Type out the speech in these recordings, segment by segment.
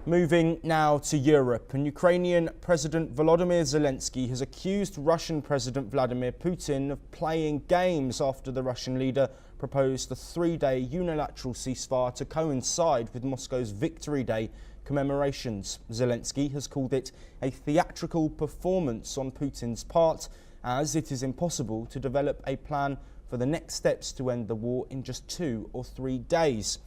Moving now to Europe, and Ukrainian President Volodymyr Zelenskyy has accused Russian President Vladimir Putin of playing games after the Russian leader proposed a 3-day unilateral ceasefire to coincide with Moscow's Victory Day commemorations. Zelenskyy has called it a theatrical performance on Putin's part, as it is impossible to develop a plan for the next steps to end the war in just 2 or 3 days.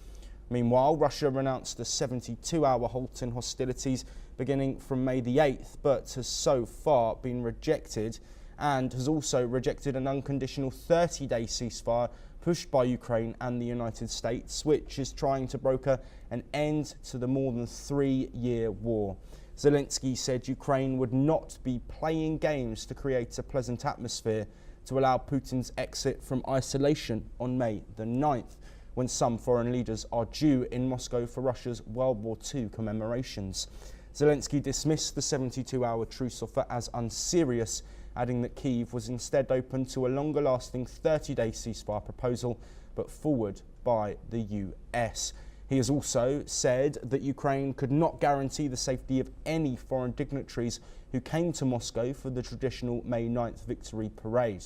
Meanwhile, Russia announced a 72-hour halt in hostilities beginning from May the 8th, but has so far been rejected, and has also rejected an unconditional 30-day ceasefire pushed by Ukraine and the United States, which is trying to broker an end to the more than 3-year war. Zelenskyy said Ukraine would not be playing games to create a pleasant atmosphere to allow Putin's exit from isolation on May the 9th. When some foreign leaders are due in Moscow for Russia's World War II commemorations. Zelenskyy dismissed the 72-hour truce offer as unserious, adding that Kyiv was instead open to a longer-lasting 30-day ceasefire proposal, but forward by the US. He has also said that Ukraine could not guarantee the safety of any foreign dignitaries who came to Moscow for the traditional May 9th victory parade.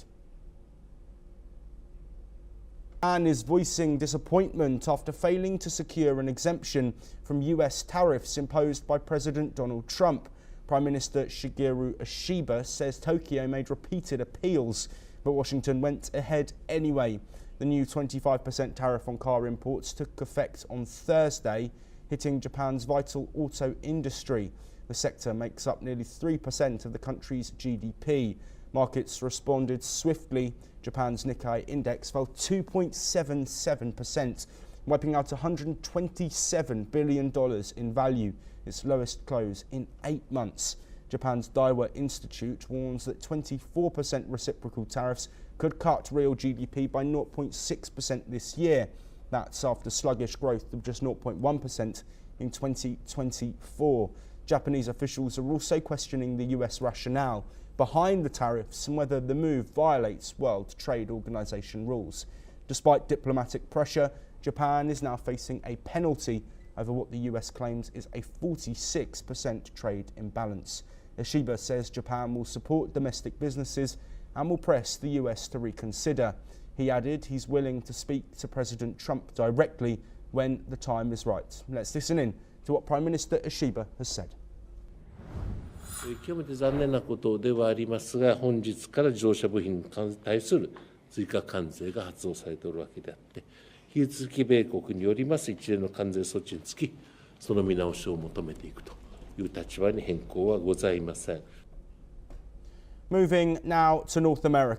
Japan is voicing disappointment after failing to secure an exemption from US tariffs imposed by President Donald Trump. Prime Minister Shigeru Ishiba says Tokyo made repeated appeals, but Washington went ahead anyway. The new 25% tariff on car imports took effect on Thursday, hitting Japan's vital auto industry. The sector makes up nearly 3% of the country's GDP. Markets responded swiftly. Japan's Nikkei index fell 2.77%, wiping out $127 billion in value, its lowest close in 8 months. Japan's Daiwa Institute warns that 24% reciprocal tariffs could cut real GDP by 0.6% this year. That's after sluggish growth of just 0.1% in 2024. Japanese officials are also questioning the US rationale behind the tariffs and whether the move violates World Trade Organization rules. Despite diplomatic pressure, Japan is now facing a penalty over what the US claims is a 46% trade imbalance. Ishiba says Japan will support domestic businesses and will press the US to reconsider. He added he's willing to speak to President Trump directly when the time is right. Let's listen in to what Prime Minister Ishiba has said. 極めて残念なことではありますが、本日から自動車部品に対する追加関税が発動されているわけであって、引き続き米国によります一連の関税措置につき、その見直しを求めていくという立場に変更はございません。Moving now to North America.